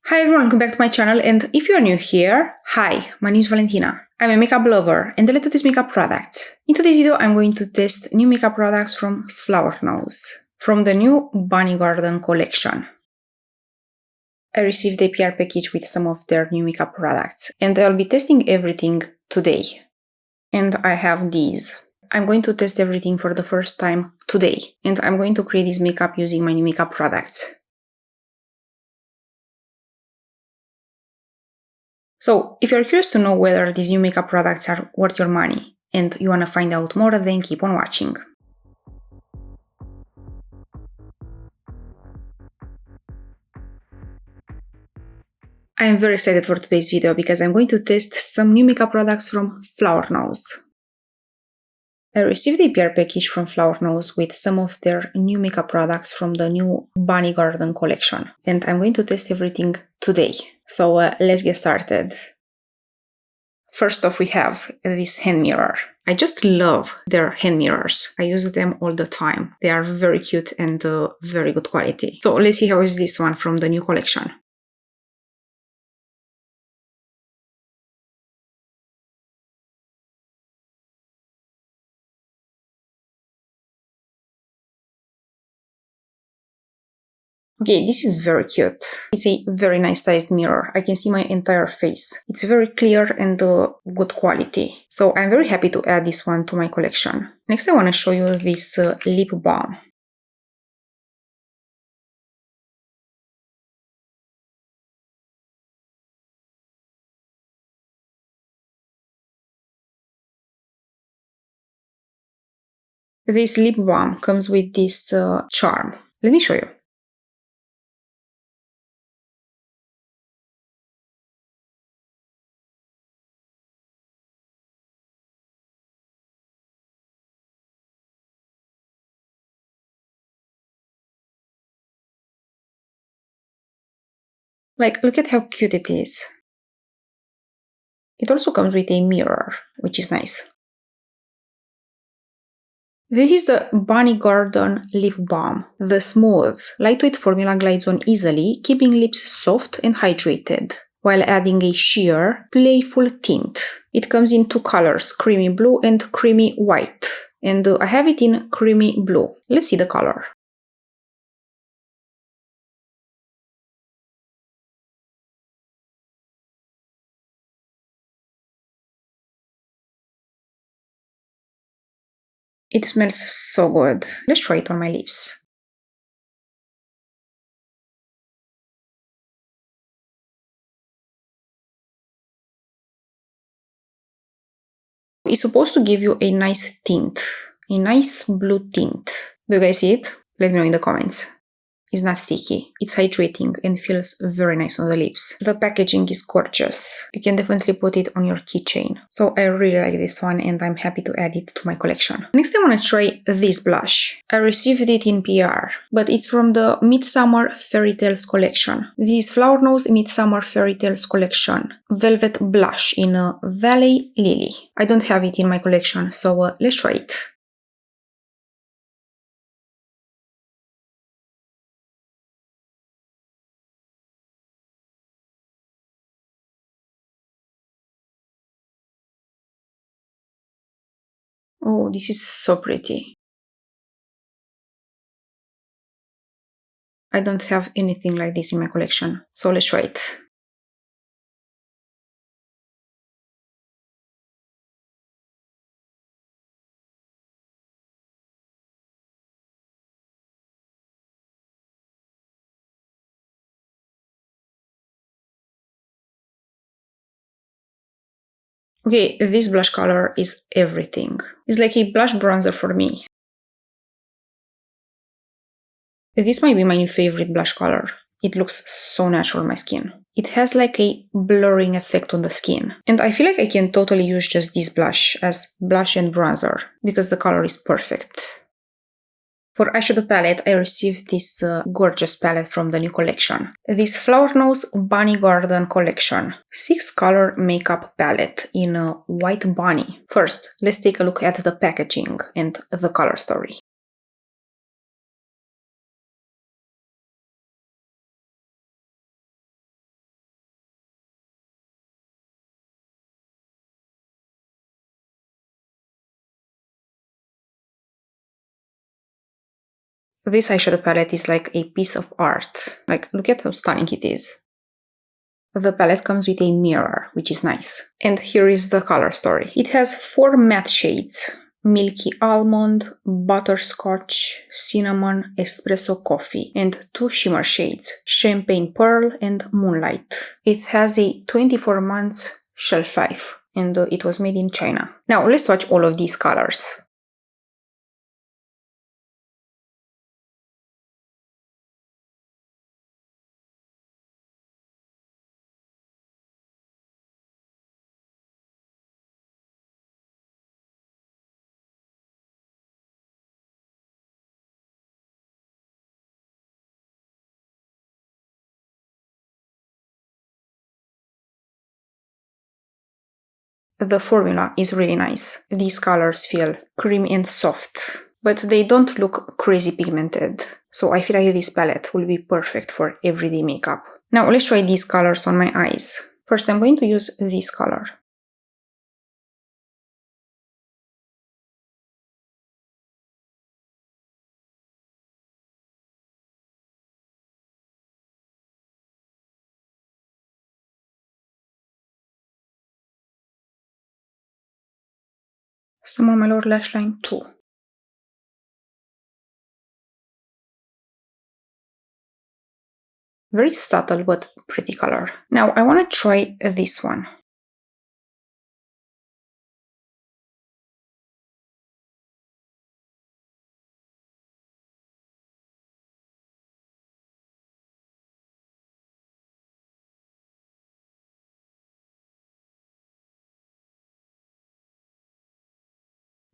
Hi everyone, welcome back to my channel, and if you are new here, hi, my name is Valentina. I'm a makeup lover and I love to test makeup products. In today's video, I'm going to test new makeup products from Flower Nose, from the new Bunny Garden collection. I received a PR package with some of their new makeup products, and I'll be testing everything today. And I have these. I'm going to test everything for the first time today, and I'm going to create this makeup using my new makeup products. So, if you're curious to know whether these new makeup products are worth your money and you want to find out more, then keep on watching. I am very excited for today's video because I'm going to test some new makeup products from Flower Nose. I received a PR package from Flower Nose with some of their new makeup products from the new Bunny Garden collection, and I'm going to test everything today. So let's get started. First off, we have this hand mirror. I just love their hand mirrors. I use them all the time. They are very cute and very good quality. So let's see how is this one from the new collection. Okay, this is very cute. It's a very nice sized mirror. I can see my entire face. It's very clear and good quality. So I'm very happy to add this one to my collection. Next, I want to show you this lip balm. This lip balm comes with this charm. Let me show you. Like, look at how cute it is. It also comes with a mirror, which is nice. This is the Bunny Garden Lip Balm. The smooth, lightweight formula glides on easily, keeping lips soft and hydrated, while adding a sheer, playful tint. It comes in two colors, creamy blue and creamy white. And I have it in creamy blue. Let's see the color. It smells so good. Let's try it on my lips. It's supposed to give you a nice tint, a nice blue tint. Do you guys see it? Let me know in the comments. It's not sticky, it's hydrating and feels very nice on the lips. The packaging is gorgeous. You can definitely put it on your keychain. So I really like this one and I'm happy to add it to my collection. Next I want to try this blush. I received it in PR, but it's from the Midsummer Fairy Tales collection. This Flower Nose Midsummer Fairy Tales collection. Velvet blush in Valet Lily. I don't have it in my collection, so let's try it. Oh, this is so pretty. I don't have anything like this in my collection, so let's try it. Okay, this blush color is everything. It's like a blush bronzer for me. This might be my new favorite blush color. It looks so natural on my skin. It has like a blurring effect on the skin. And I feel like I can totally use just this blush as blush and bronzer because the color is perfect. For eyeshadow palette, I received this gorgeous palette from the new collection. This Flower Nose Bunny Garden collection. 6-color makeup palette in white bunny. First, let's take a look at the packaging and the color story. This eyeshadow palette is like a piece of art. Like, look at how stunning it is. The palette comes with a mirror, which is nice. And here is the color story. It has 4 matte shades: Milky Almond, Butterscotch, Cinnamon, Espresso Coffee, and 2 shimmer shades: Champagne Pearl and Moonlight. It has a 24 months shelf life, and it was made in China. Now let's swatch all of these colors. The formula is really nice. These colors feel creamy and soft, but they don't look crazy pigmented. So I feel like this palette will be perfect for everyday makeup. Now let's try these colors on my eyes. First, I'm going to use this color. Some on my lower lash line too. Very subtle but pretty color. Now I want to try this one.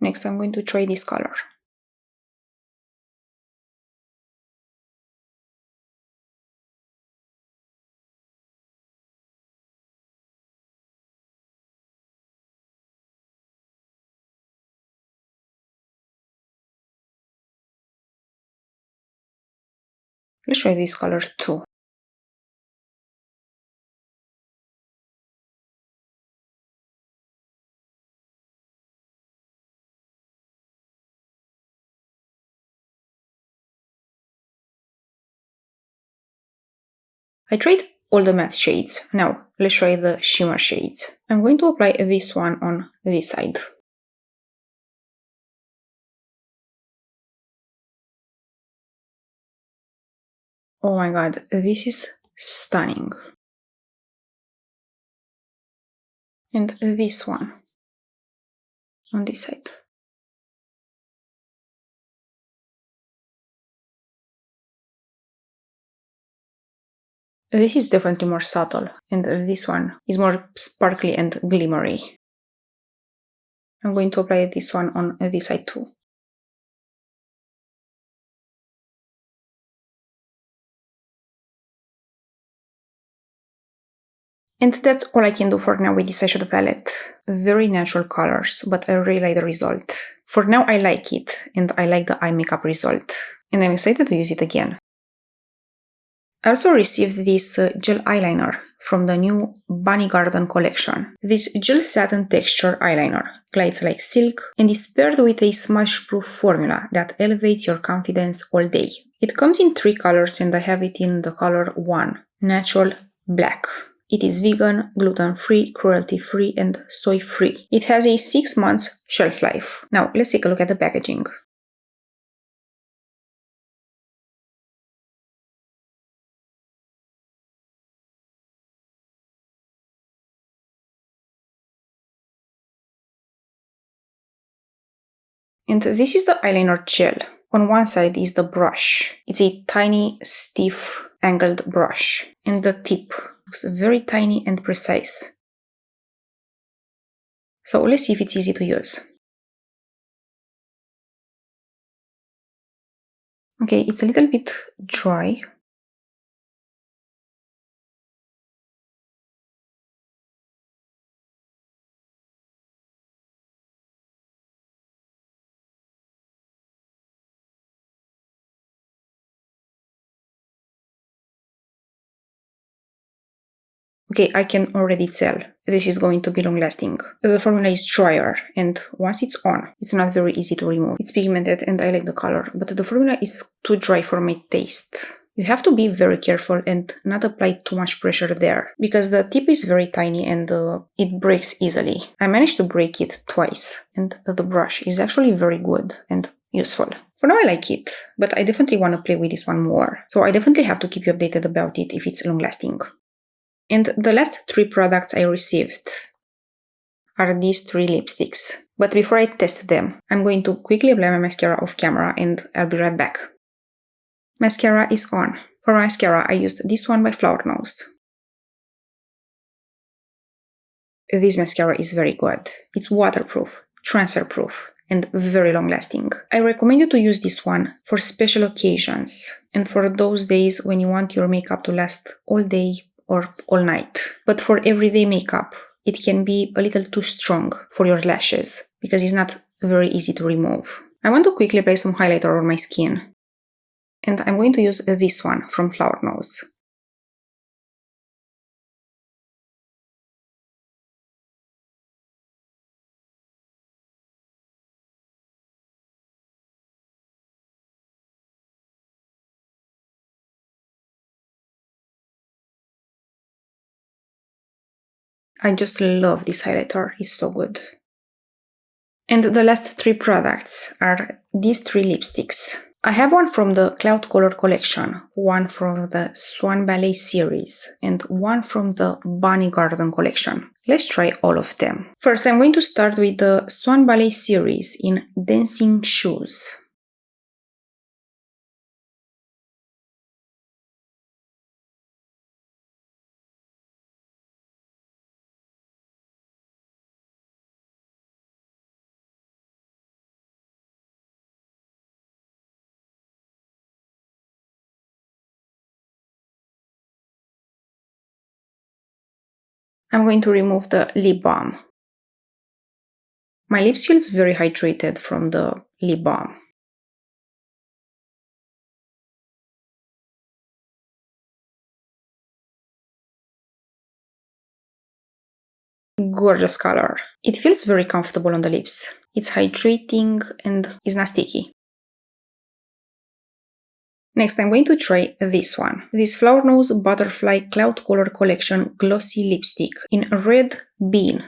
Next I'm going to try this color. Let's try this color too. I tried all the matte shades. Now let's try the shimmer shades. I'm going to apply this one on this side. Oh my god, this is stunning. And this one on this side. This is definitely more subtle, and this one is more sparkly and glimmery. I'm going to apply this one on this side too. And that's all I can do for now with this eyeshadow palette. Very natural colors, but I really like the result. For now I like it, and I like the eye makeup result. And I'm excited to use it again. I also received this gel eyeliner from the new Bunny Garden collection. This gel satin texture eyeliner glides like silk and is paired with a smudge-proof formula that elevates your confidence all day. It comes in 3 colors and I have it in the color 1, Natural Black. It is vegan, gluten-free, cruelty-free, and soy-free. It has a 6 months shelf life. Now, let's take a look at the packaging. And this is the eyeliner gel. On one side is the brush. It's a tiny, stiff, angled brush. And the tip looks very tiny and precise. So let's see if it's easy to use. Okay, it's a little bit dry. Okay, I can already tell this is going to be long lasting. The formula is drier, and once it's on, it's not very easy to remove. It's pigmented and I like the color, but the formula is too dry for my taste. You have to be very careful and not apply too much pressure there, because the tip is very tiny and it breaks easily. I managed to break it twice, and the brush is actually very good and useful. For now I like it, but I definitely want to play with this one more, so I definitely have to keep you updated about it if it's long lasting. And the last 3 products I received are these 3 lipsticks. But before I test them, I'm going to quickly apply my mascara off camera and I'll be right back. Mascara is on. For mascara, I used this one by Flower Nose. This mascara is very good. It's waterproof, transfer proof, and very long lasting. I recommend you to use this one for special occasions and for those days when you want your makeup to last all day or all night. But for everyday makeup, it can be a little too strong for your lashes because it's not very easy to remove. I want to quickly apply some highlighter on my skin. And I'm going to use this one from Flower Nose. I just love this highlighter, it's so good. And the last 3 products are these 3 lipsticks. I have one from the Cloud Color collection, one from the Swan Ballet series, and one from the Bunny Garden collection. Let's try all of them. First, I'm going to start with the Swan Ballet series in Dancing Shoes. I'm going to remove the lip balm. My lips feels very hydrated from the lip balm. Gorgeous color. It feels very comfortable on the lips. It's hydrating and is not sticky. Next, I'm going to try this one. This Flower Nose Butterfly Cloud Color Collection Glossy Lipstick in Red Bean.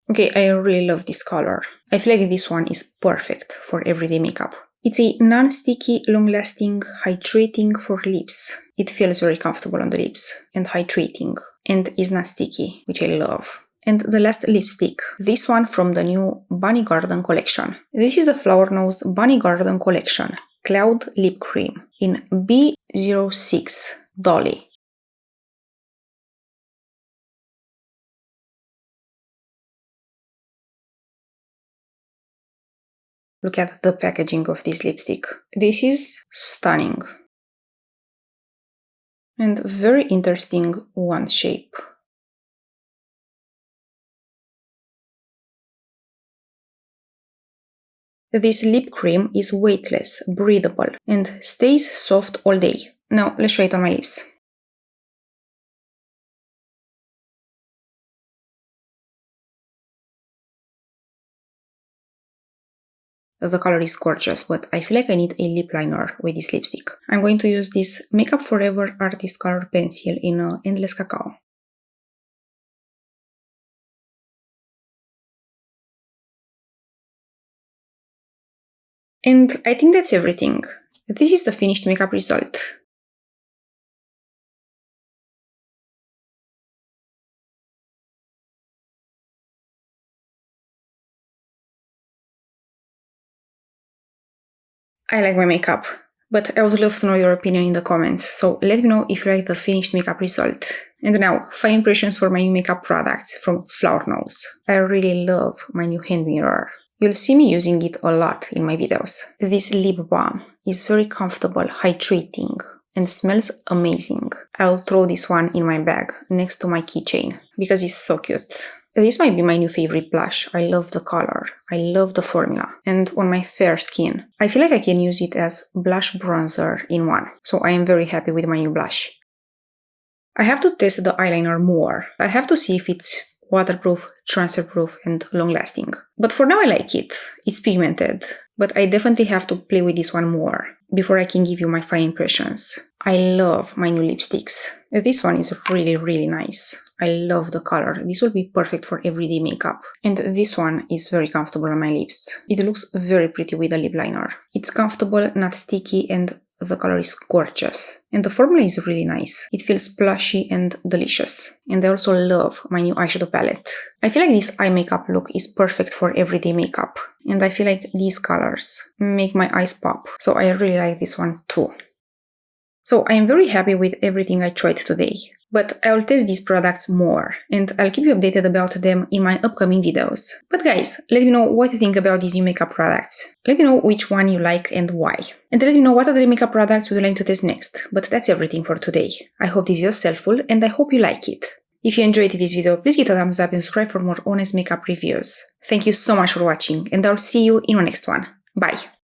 Okay, I really love this color. I feel like this one is perfect for everyday makeup. It's a non-sticky, long-lasting, hydrating for lips. It feels very comfortable on the lips and hydrating, and is not sticky, which I love. And the last lipstick, this one from the new Bunny Garden collection. This is the Flower Nose Bunny Garden collection Cloud Lip Cream in B06 Dolly. Look at the packaging of this lipstick. This is stunning. And very interesting wand shape. This lip cream is weightless, breathable, and stays soft all day. Now, let's try it on my lips. The color is gorgeous, but I feel like I need a lip liner with this lipstick. I'm going to use this Makeup Forever Artist Color Pencil in Endless Cacao. And I think that's everything. This is the finished makeup result. I like my makeup, but I would love to know your opinion in the comments, so let me know if you like the finished makeup result. And now, final impressions for my new makeup products from Flower Nose. I really love my new hand mirror. You'll see me using it a lot in my videos. This lip balm is very comfortable, hydrating, and smells amazing. I'll throw this one in my bag next to my keychain because it's so cute. This might be my new favorite blush. I love the color. I love the formula. And on my fair skin, I feel like I can use it as blush bronzer in one. So I am very happy with my new blush. I have to test the eyeliner more. I have to see if it's waterproof, transfer-proof, and long-lasting. But for now I like it. It's pigmented. But I definitely have to play with this one more before I can give you my final impressions. I love my new lipsticks. This one is really nice. I love the color. This will be perfect for everyday makeup. And this one is very comfortable on my lips. It looks very pretty with a lip liner. It's comfortable, not sticky, and the color is gorgeous. And the formula is really nice. It feels plushy and delicious. And I also love my new eyeshadow palette. I feel like this eye makeup look is perfect for everyday makeup. And I feel like these colors make my eyes pop. So I really like this one too. So I am very happy with everything I tried today. But I'll test these products more, and I'll keep you updated about them in my upcoming videos. But guys, let me know what you think about these new makeup products. Let me know which one you like and why. And let me know what other makeup products would you like to test next. But that's everything for today. I hope this was helpful, and I hope you like it. If you enjoyed this video, please give it a thumbs up and subscribe for more honest makeup reviews. Thank you so much for watching, and I'll see you in my next one. Bye!